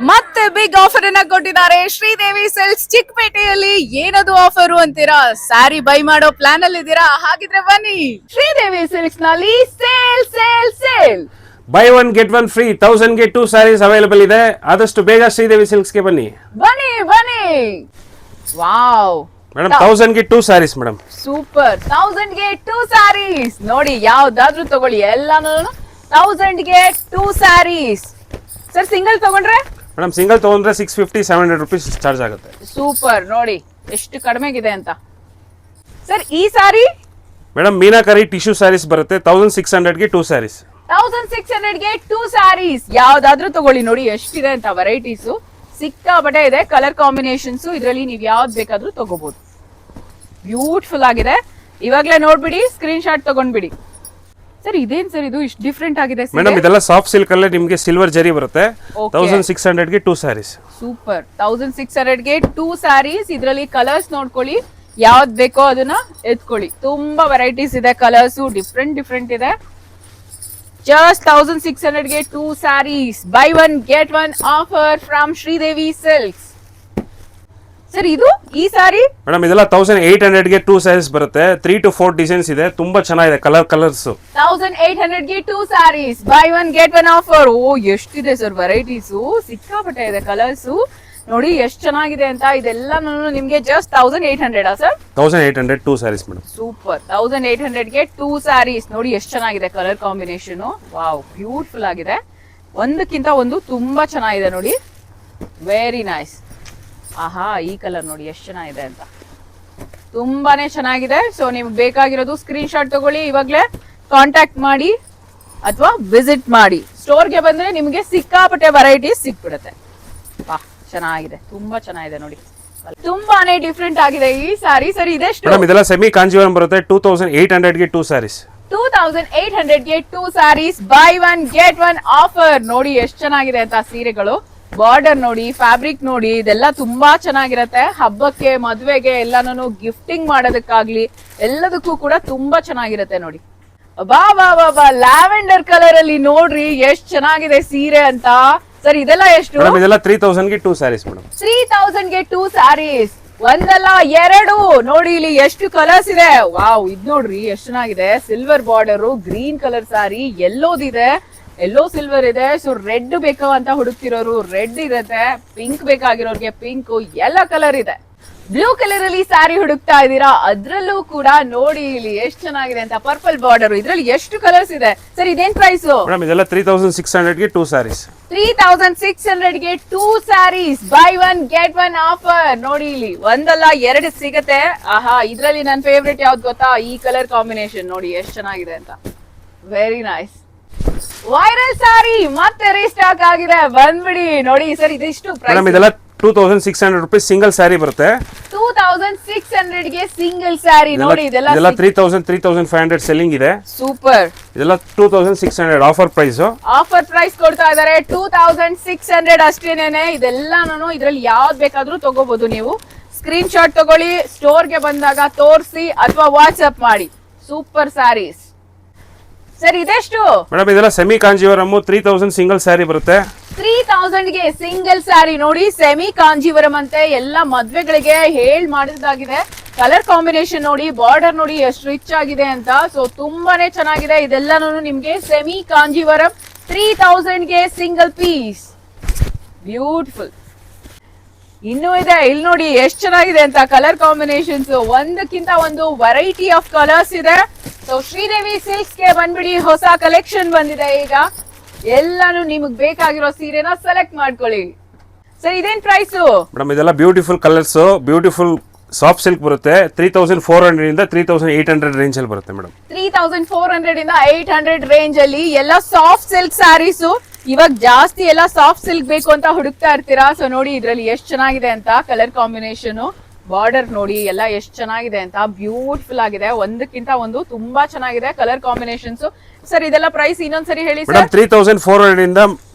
ಮತ್ತೆ big offer ಅನ್ನ ಕೊಟ್ಟಿದ್ದಾರೆ ಶ್ರೀದೇವಿ ಸಿಲ್ಕ್ಸ್ ಚಿಕ್ಕಪೇಟೆಯಲ್ಲಿ. ಏನದು ಆಫರ್ ಅಂತೀರಾ? ಸ್ಯಾರಿ ಬೈ ಮಾಡೋ ಪ್ಲಾನ್ ಅಲ್ಲಿ ಇದ್ದೀರಾ? ಹಾಗಿದ್ರೆ ಬನ್ನಿ, ಶ್ರೀದೇವಿ ಸಿಲ್ಕ್ಸ್ ನಲ್ಲಿ sale sale sale. By one get one free 1000 ಗೆ 2 ಸ್ಯಾರೀಸ್ ಅವೈಲೇಬಲ್ ಇದೆ. ಆದಷ್ಟು ಬೇಗ ಶ್ರೀದೇವಿ ಸಿಲ್ಕ್ಸ್ ಗೆ ಬನ್ನಿ ಬನ್ನಿ ಬನ್ನಿ. ವಾವ್ ಮೇಡಮ್, 1000 ಗೆ 2 ಸ್ಯಾರೀಸ್ ಮೇಡಮ್. ಸೂಪರ್. 1000 ಗೆ 2 ಸ್ಯಾರೀಸ್ ನೋಡಿ, ಯಾವ್ದಾದ್ರು ತಗೊಳ್ಳಿ, ಎಲ್ಲಾನು 1000 ಗೆ 2 ಸ್ಯಾರೀಸ್. ಸರ್ ಸಿಂಗಲ್ ತಗೊಂಡ್ರೆ ಮೇಡಮ್, ಸಿಂಗಲ್ ತಗೊಂಡ್ರೆ 650-700 rupees ಚಾರ್ಜ್ ಆಗುತ್ತೆ. ಸೂಪರ್. ನೋಡಿ ಎಷ್ಟು ಕಡಿಮೆಗಿದೆ ಅಂತ. ಸರ್ ಈ ಸಾರಿ ಮೇಡಮ್, ಮೀನಾಕರಿ ಟಿಶ್ಯೂ ಸ್ಯಾರೀಸ್ ಬರುತ್ತೆ. 1600 ಗೆ 2 ಸ್ಯಾರೀಸ್. 1600 ಗೆ 2 ಸ್ಯಾರೀಸ್. ಯಾವ್ದಾದ್ರು ತಗೊಳ್ಳಿ, ನೋಡಿ ಎಷ್ಟಿದೆ ಅಂತ ವೆರೈಟೀಸ್ ಸಿಕ್ಕಾಪಟ್ಟೆ ಇದೆ. ಕಲರ್ ಕಾಂಬಿನೇಷನ್ಸ್ ಇದರಲ್ಲಿ ನೀವು ಯಾವ್ದು ಬೇಕಾದ್ರೂ ತಗೋಬಹುದು. ಬ್ಯೂಟಿಫುಲ್ ಆಗಿದೆ. ಇವಾಗ್ಲೇ ನೋಡ್ಬಿಡಿ, ಸ್ಕ್ರೀನ್ ಶಾಟ್ ತಗೊಂಡ್ಬಿಡಿ. ಸರ್ ಇದೇನ್ ಸರ್ ಇದು ಇಷ್ಟು ಡಿಫ್ರೆಂಟ್ ಆಗಿದೆ? ಮೇಡಮ್, ಇದೆಲ್ಲ ಸಾಫ್ಟ್ ಸಿಲ್ಕ್ ಅಲ್ಲೇ ನಿಮಗೆ ಸಿಲ್ವರ್ ಜರಿ ಬರುತ್ತೆ. 1600 ಗೆ 2 ಸ್ಯಾರೀಸ್. ಸೂಪರ್. 1600 ಗೆ 2 ಸ್ಯಾರೀಸ್. ಇದರಲ್ಲಿ ಕಲರ್ಸ್ ನೋಡ್ಕೊಳ್ಳಿ, ಯಾವ್ದು ಬೇಕೋ ಅದನ್ನ ಎತ್ಕೊಳ್ಳಿ. ತುಂಬಾ ವೆರೈಟೀಸ್ ಇದೆ, ಕಲರ್ಸ್ ಡಿಫ್ರೆಂಟ್ ಇದೆ. Just 1600 ಗೆ 2 saris. Buy one get one offer from Sridevi silks. Sir ಇದು ಈ ಸಾರಿ ಮೇಡಮ್, ಇದೆಲ್ಲ 1800 ಗೆ 2 ಸ್ಯಾರೀಸ್ ಬರುತ್ತೆ. 3 to 4 ಡಿಸೈನ್ಸ್ ಇದೆ. ತುಂಬಾ ಚೆನ್ನಾಗಿದೆ ಕಲರ್ಸ್. 1800 ಗೆ 2 saris. Buy one get one offer. ಓ ಎಷ್ಟಿದೆ ಸರ್ ವೆರೈಟೀಸ್, ಸಿಕ್ಕಾಪಟ್ಟೆ ಇದೆ ಕಲರ್ಸ್. ನೋಡಿ ಎಷ್ಟು ಚೆನ್ನಾಗಿದೆ ಅಂತ. ಇದೆಲ್ಲ ನಿಮ್ಗೆ just 1800 sir? 1800 2 saris madam. Super. 1800 ಗೆ 2 ಸ್ಯಾರೀಸ್. ನೋಡಿ ಎಷ್ಟು ಚೆನ್ನಾಗಿದೆ ಕಲರ್ ಕಾಂಬಿನೇಷನ್. ವಾವ್, ಬ್ಯೂಟಿಫುಲ್ ಆಗಿದೆ. ಒಂದಕ್ಕಿಂತ ಒಂದು ತುಂಬಾ ಚೆನ್ನಾಗಿದೆ ನೋಡಿ. Very nice. ಆಹಾ, ಈ ಕಲರ್ ನೋಡಿ ಎಷ್ಟು ಚೆನ್ನಾಗಿದೆ ಅಂತ. ತುಂಬಾನೇ ಚೆನ್ನಾಗಿದೆ. ಸೊ ನಿಮ್ಗೆ ಬೇಕಾಗಿರೋದು ಸ್ಕ್ರೀನ್ ಶಾಟ್ ತಗೊಳ್ಳಿ, ಇವಾಗ್ಲೇ ಕಾಂಟ್ಯಾಕ್ಟ್ ಮಾಡಿ ಅಥವಾ ವಿಸಿಟ್ ಮಾಡಿ. ಸ್ಟೋರ್ಗೆ ಬಂದ್ರೆ ನಿಮ್ಗೆ ಸಿಕ್ಕಾಪಟ್ಟೆ ವೆರೈಟೀಸ್ ಸಿಕ್ಬಿಡುತ್ತೆ. ವಾಹ್, ಚೆನ್ನಾಗಿದೆ, ತುಂಬಾ ಚೆನ್ನಾಗಿದೆ ನೋಡಿ. ತುಂಬಾನೇ ಡಿಫ್ರೆಂಟ್ ಆಗಿದೆ ಈ ಸಾರಿ. ಸರಿ ಇದೆಷ್ಟು? ಮೇಡಮ್, ಇದೆಲ್ಲ ಸೆಮಿ ಕಾಂಜೀವರಂ ಬರುತ್ತೆ. 2800 ಗೆ 2 ಸ್ಯಾರೀಸ್. 2800 ಗೆ 2 saris. Buy one get one offer. ನೋಡಿ ಎಷ್ಟು ಚೆನ್ನಾಗಿದೆ ಅಂತ ಸೀರೆಗಳು. ಬಾರ್ಡರ್ ನೋಡಿ, ಫ್ಯಾಬ್ರಿಕ್ ನೋಡಿ, ಇದೆಲ್ಲ ತುಂಬಾ ಚೆನ್ನಾಗಿರತ್ತೆ. ಹಬ್ಬಕ್ಕೆ, ಮದುವೆಗೆ ಎಲ್ಲಾನು ಗಿಫ್ಟಿಂಗ್ ಮಾಡೋದಕ್ಕಾಗ್ಲಿ ಎಲ್ಲದಕ್ಕೂ ಕೂಡ ತುಂಬಾ ಚೆನ್ನಾಗಿರತ್ತೆ ನೋಡಿ. ಬಾ ಬಾ ಬಾ ಬಾ, ಲ್ಯಾವೆಂಡರ್ ಕಲರ್ ಅಲ್ಲಿ ನೋಡ್ರಿ ಎಷ್ಟು ಚೆನ್ನಾಗಿದೆ ಸೀರೆ ಅಂತ. ಸರ್ ಇದೆಲ್ಲ ಎಷ್ಟು? ಮೇಡಮ್, ಇದೆಲ್ಲ 3000 ಗೆ 2 ಸ್ಯಾರೀಸ್ ಮೇಡಮ್. 3000 ಗೆ 2 ಸ್ಯಾರೀಸ್. ಒಂದಲ್ಲ ಎರಡು. ನೋಡಿ ಇಲ್ಲಿ ಎಷ್ಟು ಕಲರ್ಸ್ ಇದೆ. ವಾವ್, ಇದ್ ನೋಡ್ರಿ ಎಷ್ಟು ಚೆನ್ನಾಗಿದೆ. ಸಿಲ್ವರ್ ಬಾರ್ಡರ್, ಗ್ರೀನ್ ಕಲರ್ ಸಾರಿ, ಎಲ್ಲೋದಿದೆ, ಎಲ್ಲೋ ಸಿಲ್ವರ್ ಇದೆ. ಸೊ ರೆಡ್ ಬೇಕು ಅಂತ ಹುಡುಕ್ತಿರೋರು ರೆಡ್ ಇರುತ್ತೆ, ಪಿಂಕ್ ಬೇಕಾಗಿರೋರ್ಗೆ ಪಿಂಕ್, ಎಲ್ಲ ಕಲರ್ ಇದೆ. ಬ್ಲೂ ಕಲರ್ ಅಲ್ಲಿ ಸ್ಯಾರಿ ಹುಡುಕ್ತಾ ಇದ್ದೀರಾ? ಅದ್ರಲ್ಲೂ ಕೂಡ ನೋಡಿ ಇಲ್ಲಿ ಎಷ್ಟು ಚೆನ್ನಾಗಿದೆ ಅಂತ. ಪರ್ಪಲ್ ಬಾರ್ಡರ್, ಇದ್ರಲ್ಲಿ ಎಷ್ಟು ಕಲರ್ಸ್ ಇದೆ. ಸರ್ ಇದೇನ್ ಪ್ರೈಸ್? ಮೇಡಮ್, ಇದೆಲ್ಲ 3600 ಗೆ 2 ಸ್ಯಾರೀಸ್. 3600 ಗೆ 2 saris. Buy one get one offer. ನೋಡಿ ಇಲ್ಲಿ ಒಂದಲ್ಲ ಎರಡು ಸಿಗತ್ತೆ. ಆಹಾ, ಇದ್ರಲ್ಲಿ ನನ್ನ ಫೇವ್ರೆಟ್ ಯಾವ್ದು ಗೊತ್ತಾ? ಈ ಕಲರ್ ಕಾಂಬಿನೇಷನ್ ನೋಡಿ ಎಷ್ಟು ಚೆನ್ನಾಗಿದೆ ಅಂತ. Very nice. ವೈರಲ್ ಸಾರಿ ಮತ್ತೆ ರೀಸ್ಟಾಕ್ ಆಗಿದೆ, ಬಂದ್ಬಿಡಿ ನೋಡಿ. ಸರ್ ಇದಿಷ್ಟು ಮೇಡಮ್, ಇದೆಲ್ಲ 2600 rupees ಸಿಂಗಲ್ ಸ್ಯಾರಿ ಬರುತ್ತೆ. 2600 ಗೆ ಸಿಂಗಲ್ ಸ್ಯಾರಿ. ನೋಡಿ ಇದೆಲ್ಲ 3500 ಸೆಲ್ಲಿಂಗ್ ಇದೆ. ಸೂಪರ್. ಇದೆಲ್ಲ 2600 ಆಫರ್ ಪ್ರೈಸ್. ಆಫರ್ ಪ್ರೈಸ್ ಕೊಡ್ತಾ ಇದಾರೆ 2600 ಅಷ್ಟೇನೇನೆ. ಇದೆಲ್ಲಾನು ಇದ್ರಲ್ಲಿ ಯಾವ್ದು ಬೇಕಾದ್ರೂ ತಗೋಬಹುದು ನೀವು. ಸ್ಕ್ರೀನ್ ಶಾಟ್ ತಗೊಳ್ಳಿ, ಸ್ಟೋರ್ಗೆ ಬಂದಾಗ ತೋರಿಸಿ ಅಥವಾ ವಾಟ್ಸ್ಆಪ್ ಮಾಡಿ. ಸೂಪರ್ ಸ್ಯಾರೀಸ್. ಸರ್ ಇದೆಷ್ಟು? ಮೇಡಮ್, ಇದೆಲ್ಲ ಸೆಮಿ ಕಾಂಜೀವರಂ 3000 ಸಿಂಗಲ್ ಸ್ಯಾರಿ ಬರುತ್ತೆ. 3000 ಗೆ ಸಿಂಗಲ್ ಸ್ಯಾರಿ. ನೋಡಿ ಸೆಮಿ ಕಾಂಜೀವರಂ ಅಂತೆ, ಎಲ್ಲ ಮದ್ವೆಗಳಿಗೆ ಹೇಳ್ ಮಾಡಿದಾಗಿದೆ. ಕಲರ್ ಕಾಂಬಿನೇಷನ್ ನೋಡಿ, ಬಾರ್ಡರ್ ನೋಡಿ ಎಷ್ಟು ರಿಚ್ ಆಗಿದೆ ಅಂತ. ಸೊ ತುಂಬಾನೇ ಚೆನ್ನಾಗಿದೆ. ಇದೆಲ್ಲಾನು ನಿಮ್ಗೆ ಸೆಮಿ ಕಾಂಜೀವರಂ 3000 ಗೆ ಸಿಂಗಲ್ ಪೀಸ್. ಬ್ಯೂಟಿಫುಲ್. ಇನ್ನೂ ಇದೆ, ಇಲ್ಲಿ ನೋಡಿ ಎಷ್ಟು ಚೆನ್ನಾಗಿದೆ ಅಂತ ಕಲರ್ ಕಾಂಬಿನೇಷನ್ಸ್. ಒಂದಕ್ಕಿಂತ ಒಂದು ವೆರೈಟಿ ಆಫ್ ಕಲರ್ಸ್ ಇದೆ. ಸೊ ಶ್ರೀದೇವಿ ಸಿಲ್ಕ್ಸ್ ಗೆ ಬಂದ್ಬಿಡಿ, ಹೊಸ ಕಲೆಕ್ಷನ್ ಬಂದಿದೆ ಈಗ. ಎಲ್ಲಾನು ನಿಮಗ್ ಬೇಕಾಗಿರೋ ಸೀರೆನ ಸೆಲೆಕ್ಟ್ ಮಾಡ್ಕೊಳ್ಳಿ. ಸರ್ ಇದೇನ್ ಪ್ರೈಸ್? ಮೇಡಮ್, ಇದೆಲ್ಲ beautiful colours, beautiful soft silk ಬರುತ್ತೆ. 3400 ಇಂದ 3800 ರೇಂಜ್ ಅಲ್ಲಿ ಬರುತ್ತೆ ಮೇಡಮ್. 3400 ಇಂದ 800 ರೇಂಜ್ ಅಲ್ಲಿ ಎಲ್ಲ ಸಾಫ್ಟ್ ಸಿಲ್ಕ್ ಸ್ಯಾರೀಸ್. ಇವಾಗ ಜಾಸ್ತಿ ಎಲ್ಲ ಸಾಫ್ಟ್ ಸಿಲ್ಕ್ ಬೇಕು ಅಂತ ಹುಡುಕ್ತಾ ಇರ್ತೀರಾ. ಸೊ ನೋಡಿ ಇದ್ರಲ್ಲಿ ಎಷ್ಟು ಚೆನ್ನಾಗಿದೆ ಅಂತ. ಕಲರ್ ಕಾಂಬಿನೇಷನ್, ಬಾರ್ಡರ್ ನೋಡಿ ಎಲ್ಲ ಎಷ್ಟು ಚೆನ್ನಾಗಿದೆ ಅಂತ. ಬ್ಯೂಟಿಫುಲ್ ಆಗಿದೆ. ಒಂದಕ್ಕಿಂತ ಒಂದು ತುಂಬಾ ಚೆನ್ನಾಗಿದೆ ಕಲರ್ ಕಾಂಬಿನೇಷನ್ಸ್. ಸರ್ ಇದೆಲ್ಲ ಪ್ರೈಸ್ ಇನ್ನೊಂದ್ಸರಿ ಹೇಳಿ ಸರ್. 3400 ಇಂದ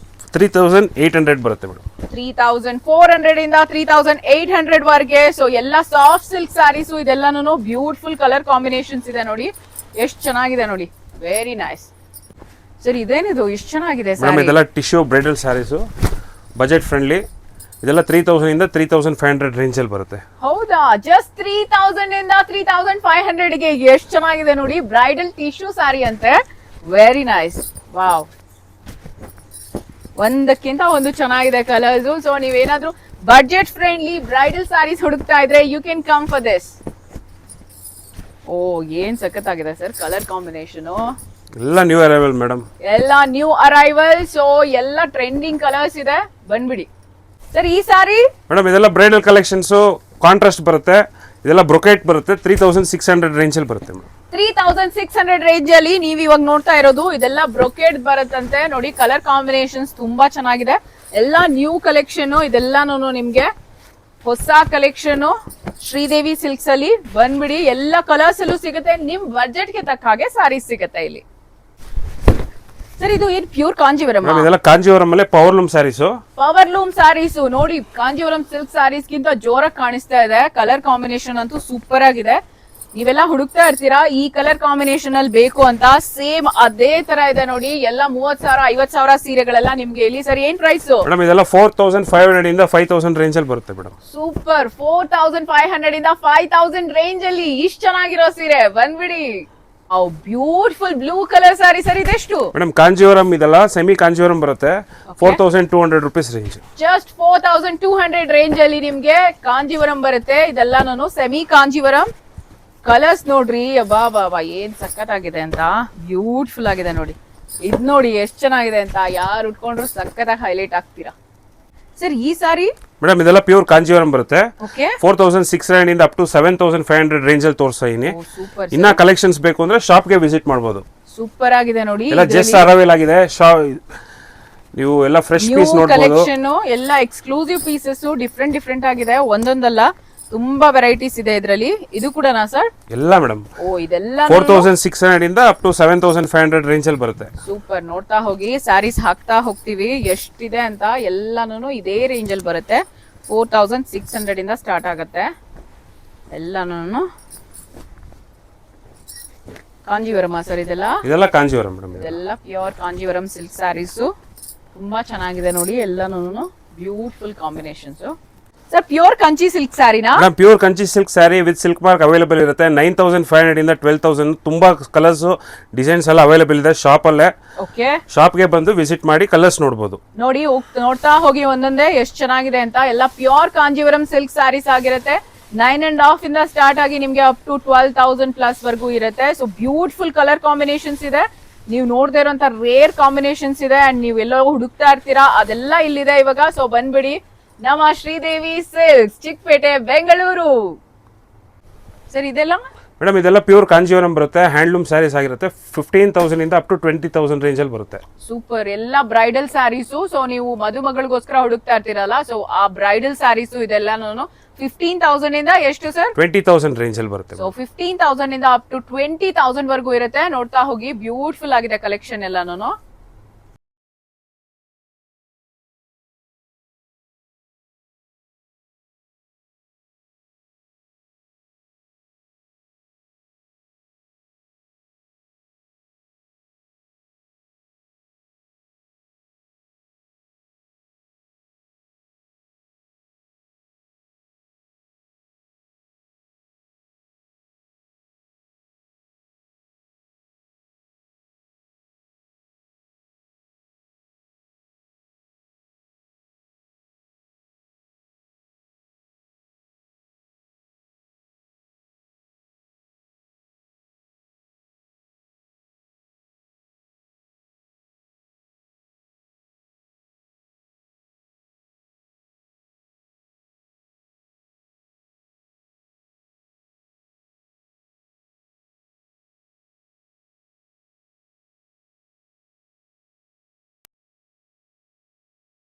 3800 ಬರುತ್ತೆ ಮೇಡಮ್. 3400 ಇಂದ 3800 ವರೆಗೆ. ಸೊ ಎಲ್ಲ ಸಾಫ್ಟ್ ಸಿಲ್ಕ್ ಸ್ಯಾರೀಸ್. ಇದೆಲ್ಲಾನು ಬ್ಯೂಟಿಫುಲ್ ಕಲರ್ ಕಾಂಬಿನೇಷನ್ಸ್ ಇದೆ ನೋಡಿ, ಎಷ್ಟು ಚೆನ್ನಾಗಿದೆ ನೋಡಿ. Very nice. ಸರ್ ಇದೇನಿದು ಇಷ್ಟು ಚೆನ್ನಾಗಿದೆ ಮೇಡಮ್, ಇದೆಲ್ಲ tissue bridal saris. Budget friendly. ಇದೆಲ್ಲ 3000 ಇಂದ 3500 ರೇಂಜಲ್ಲಿ ಬರುತ್ತೆ. ಹೌದಾ, ಜಸ್ಟ್ 3000 ಇಂದ 3500 ಗೆ ಎಷ್ಟು ಚೆನ್ನಾಗಿದೆ ನೋಡಿ. ಬ್ರೈಡಲ್ ಟಿಶ್ಯೂ ಸಾರಿ ಅಂತೆ, ವೆರಿ ನೈಸ್. ವಾವ್, ಒಂದಕ್ಕಿಂತ ಒಂದು ಚೆನ್ನಾಗಿದೆ ಕಲರ್ಸ್. ಸೊ ನೀವೇನಾದ್ರೂ ಬಡ್ಜೆಟ್ ಫ್ರೆಂಡ್ಲಿ ಬ್ರೈಡಲ್ ಸಾರೀಸ್ ಹುಡುಕ್ತಾ ಇದ್ರೆ you can come for this. ಓ, ಏನ್ ಸಖತ್ತಾಗಿದೆ ಸರ್ ಕಲರ್ ಕಾಂಬಿನೇಷನ್. ಎಲ್ಲ ನ್ಯೂ ಅರೈವಲ್ ಮೇಡಮ್, ಎಲ್ಲ ನ್ಯೂ ಅರೈವಲ್. ಸೊ ಎಲ್ಲ ಟ್ರೆಂಡಿಂಗ್ ಕಲರ್ಸ್ ಇದೆ, ಬಂದ್ಬಿಡಿ. ಸರ್ ಈ ಸಾರಿ ಮೇಡಮ್ ಇದೆಲ್ಲ ಬ್ರೈಡಲ್ ಕಲೆಕ್ಷನ್ಸ್, ಕಾಂಟ್ರಾಸ್ಟ್ ಬರುತ್ತೆ. ಇದೆಲ್ಲ ಬ್ರೊಕೇಟ್ ಬರುತ್ತೆ, 3600 ರೇಂಜಲ್ಲಿ ಬರುತ್ತೆ ಮೇಡಮ್. 3600 ರೇಂಜ್ ಅಲ್ಲಿ ನೀವು ಇವಾಗ ನೋಡ್ತಾ ಇರೋದು ಇದೆಲ್ಲ ಬ್ರೊಕೇಡ್ ಬರುತ್ತಂತೆ. ನೋಡಿ ಕಲರ್ ಕಾಂಬಿನೇಷನ್ಸ್ ತುಂಬಾ ಚೆನ್ನಾಗಿದೆ, ಎಲ್ಲ ನ್ಯೂ ಕಲೆಕ್ಷನ್. ಇದೆಲ್ಲಾನು ನಿಮ್ಗೆ ಹೊಸ ಕಲೆಕ್ಷನ್ ಶ್ರೀದೇವಿ ಸಿಲ್ಕ್ಸ್ ಅಲ್ಲಿ ಬಂದ್ಬಿಡಿ. ಎಲ್ಲ ಕಲರ್ಸ್ ಅಲ್ಲೂ ಸಿಗುತ್ತೆ, ನಿಮ್ ಬಜೆಟ್ ಗೆ ತಕ್ಕ ಹಾಗೆ ಸಾರೀಸ್ ಸಿಗುತ್ತೆ ಇಲ್ಲಿ. ಸರ್ ಇದು ಏನ್ ಪ್ಯೂರ್ ಕಾಂಜೀವರಂ? ಇದೆಲ್ಲ ಕಾಂಜೀವರಂ ಅಲ್ಲೇ power loom saris. Power loom saris ನೋಡಿ, ಕಾಂಜೀವರಂ ಸಿಲ್ಕ್ ಸಾರೀಸ್ ಗಿಂತ ಜೋರಾಗಿ ಕಾಣಿಸ್ತಾ ಇದೆ. ಕಲರ್ ಕಾಂಬಿನೇಷನ್ ಅಂತೂ ಸೂಪರ್ ಆಗಿದೆ. ನೀವೆಲ್ಲ ಹುಡುಕ್ತಾ ಇರ್ತೀರಾ ಈ ಕಲರ್ ಕಾಂಬಿನೇಷನ್ ಅಲ್ಲಿ ಬೇಕು ಅಂತ. ಸೇಮ್ ಅದೇ ತರ ಇದೆ ನೋಡಿ. ಎಲ್ಲ 30,000 50,000 ಸೀರೆಗಳೆಲ್ಲ ನಿಮ್ಗೆ ಇಲ್ಲಿ. ಸರ್ ಏನ್ ಪ್ರೈಸ್? ಮೇಡಮ್ ಇದೆಲ್ಲ 4500 ಇಂದ 5000 ರೇಂಜ್ ಅಲ್ಲಿ ಬರುತ್ತೆ ಮೇಡಮ್. ಸೂಪರ್, 4500 ಇಂದ 5000 ರೇಂಜ್ ಅಲ್ಲಿ ಇಷ್ಟು ಚೆನ್ನಾಗಿರೋ ಸೀರೆ ಬಂದ್ಬಿಡಿ. ಬ್ಯೂಟಿಫುಲ್ ಬ್ಲೂ ಕಲರ್ ಸಾರಿ. ಸರ್ ಇದೆಷ್ಟು? ಮೇಡಮ್ ಕಾಂಜೀವರಂ ಇದೆಲ್ಲ ಸೆಮಿ ಕಾಂಜೀವರಂ ಬರುತ್ತೆ, 4200 ರುಪೀಸ್ ರೇಂಜ್. ಜಸ್ಟ್ 4200 ರೇಂಜ್ ಅಲ್ಲಿ ನಿಮ್ಗೆ ಕಾಂಜೀವರಂ ಬರುತ್ತೆ. ಇದೆಲ್ಲಾನು ಸೆಮಿ ಕಾಂಜೀವರಂ. ಕಲರ್ಸ್ ನೋಡ್ರಿ, ಬಾ ಬಾ ಬಾ ಏನ್ ಸಖತ್ತಾಗಿದೆ ಅಂತ. ಬ್ಯೂಟಿಫುಲ್ ಆಗಿದೆ ನೋಡಿ. ಇದ್ ನೋಡಿ ಎಷ್ಟ್ ಚೆನ್ನಾಗಿದೆ ಅಂತ. ಯಾರು ಉಟ್ಕೊಂಡ್ರು ಸಖತ್ತಾಗಿ ಹೈಲೈಟ್ ಆಗ್ತೀರಾ. ಸರ್ ಈ ಸಾರಿ ಮೇಡಮ್ ಇದೆಲ್ಲ ಪ್ಯೂರ್ ಕಾಂಜೀವರಂ ಬರುತ್ತೆ, ಓಕೆ 4600 ಇಂದ ಅಪ್ ಟು 7500 ರೇಂಜ್ ಅಲ್ಲಿ ತೋರಿಸ್ತಾ ಇದೀನಿ. ಸೂಪರ್, ಇನ್ನ ಕಲೆಕ್ಷನ್ಸ್ ಬೇಕು ಅಂದ್ರೆ ಶಾಪ್ ಗೆ ವಿಸಿಟ್ ಮಾಡಬಹುದು. ಸೂಪರ್ ಆಗಿದೆ ನೋಡಿ. ಎಲ್ಲ ಜಸ್ಟ್ ಅರೈವಲ್ ಆಗಿದೆ. ನೀವು ಎಲ್ಲ ಫ್ರೆಶ್ ಪೀಸ್ ನೋಡಬಹುದು. ಕಲೆಕ್ಷನ್ ಎಲ್ಲ ಎಕ್ಸ್ಕ್ಲೂಸಿವ್ ಪೀಸಸ್, ಡಿಫ್ರೆಂಟ್ ಡಿಫ್ರೆಂಟ್ ಆಗಿದೆ. ಒಂದೊಂದಲ್ಲ ತುಂಬಾ ವೆರೈಟೀಸ್ ಇದೆ ಇದರಲ್ಲಿ. ಇದು ಕೂಡನಾ ಸರ್? ಎಲ್ಲ ಮೇಡಮ್. ಓ, ಇದೆಲ್ಲ 4600 ಇಂದ ಅಪ್ ಟು 7500 ರೇಂಜ್ ಅಲ್ಲಿ ಬರುತ್ತೆ. ಸೂಪರ್. ನೋಡ್ತಾ ಹೋಗಿ, ಸ್ಯಾರೀಸ್ ಹಾಕ್ತಾ ಹೋಗ್ತೀವಿ ಎಷ್ಟಿದೆ ಅಂತ. ಎಲ್ಲಾನು ಇದೇ ರೇಂಜ್ ಅಲ್ಲಿ ಬರುತ್ತೆ. 4600 ಇಂದ ಸ್ಟಾರ್ಟ್ ಆಗುತ್ತೆ. ಎಲ್ಲಾನು ಕಾಂಜೀವರಂ ಸರ್ ಇದೆಲ್ಲ? ಇದೆಲ್ಲ ಕಾಂಜೀವರಂ ಮೇಡಮ್. ಇದೆಲ್ಲ ಪ್ಯೂರ್ ಕಾಂಜೀವರಂ ಸಿಲ್ಕ್ ಸ್ಯಾರೀಸ್. ತುಂಬಾ ಚೆನ್ನಾಗಿದೆ ನೋಡಿ. ಎಲ್ಲಾನು beautiful combinations. Sir pure Kanchi silk ಸ್ಯಾರಿನಾ? Madam pure Kanchi silk saree with silk mark available ಇರುತ್ತೆ. 9500 ಇಂದ 12000 ತುಂಬಾ ಕಲರ್ಸ್ ಡಿಸೈನ್ಸ್ ಎಲ್ಲ ಅವೈಲೇಬಲ್ ಇದೆ ಶಾಪ್ ಅಲ್ಲೇ. ಓಕೆ, ಶಾಪ್ ಗೆ ಬಂದು ವಿಸಿಟ್ ಮಾಡಿ ಕಲರ್ಸ್ ನೋಡಬಹುದು. ನೋಡಿ ನೋಡ್ತಾ ಹೋಗಿ ಒಂದೊಂದೇ ಎಷ್ಟು ಚೆನ್ನಾಗಿದೆ ಅಂತ. ಎಲ್ಲ ಪ್ಯೂರ್ ಕಾಂಜೀವರಂ ಸಿಲ್ಕ್ ಸ್ಯಾರೀಸ್ ಆಗಿರುತ್ತೆ. 9.5 ಇಂದ ಸ್ಟಾರ್ಟ್ ಆಗಿ ನಿಮ್ಗೆ ಅಪ್ ಟು 12,000 ಪ್ಲಸ್ ವರ್ಗೂ ಇರುತ್ತೆ. ಸೊ ಬ್ಯೂಟಿಫುಲ್ ಕಲರ್ ಕಾಂಬಿನೇಷನ್ಸ್ ಇದೆ. ನೀವು ನೋಡದೇ ಇರೋಂತ ರೇರ್ ಕಾಂಬಿನೇಷನ್ಸ್ ಇದೆ. ಅಂಡ್ ನೀವು ಎಲ್ಲೋ ಹುಡುಕ್ತಾ ಇರ್ತೀರಾ, ಅದೆಲ್ಲ ಇಲ್ಲಿದೆ ಇವಾಗ. ಸೊ ಬಂದ್ಬಿಡಿ ನಮ್ಮ ಶ್ರೀದೇವಿ ಸಿಲ್ಕ್ಸ್, ಚಿಕ್ಕಪೇಟೆ, ಬೆಂಗಳೂರು. ಸರ್ ಇದೆಲ್ಲ ಮೇಡಮ್ ಇದೆಲ್ಲ ಪ್ಯೂರ್ ಕಾಂಜೀವರಂ ಬರುತ್ತೆ, ಹ್ಯಾಂಡ್ಲೂಮ್ ಸ್ಯಾರೀಸ್ ಆಗಿರುತ್ತೆ. 15,000 ಇಂದ ಅಪ್ ಟು 20,000 ರೇಂಜ್ ಅಲ್ಲಿ ಬರುತ್ತೆ. ಸೂಪರ್. ಎಲ್ಲ ಬ್ರೈಡಲ್ ಸ್ಯಾರೀಸು. ಸೊ ನೀವು ಮದುಮಗಳಿಗೋಸ್ಕರ ಹುಡುಕ್ತಾ ಇರ್ತೀರಲ್ಲ, ಸೊ ಆ ಬ್ರೈಡಲ್ ಸ್ಯಾರೀಸು ಇದೆಲ್ಲಾನು 15,000 ಇಂದ ಎಷ್ಟು ಸರ್? 20,000 ರೇಂಜ್ ಅಲ್ಲಿ ಬರುತ್ತೆ. ಸೊ 15,000 ಇಂದ ಅಪ್ ಟು 20,000 ವರ್ಗೂ ಇರುತ್ತೆ. ನೋಡ್ತಾ ಹೋಗಿ, ಬ್ಯೂಟಿಫುಲ್ ಆಗಿದೆ ಕಲೆಕ್ಷನ್ ಎಲ್ಲಾನು.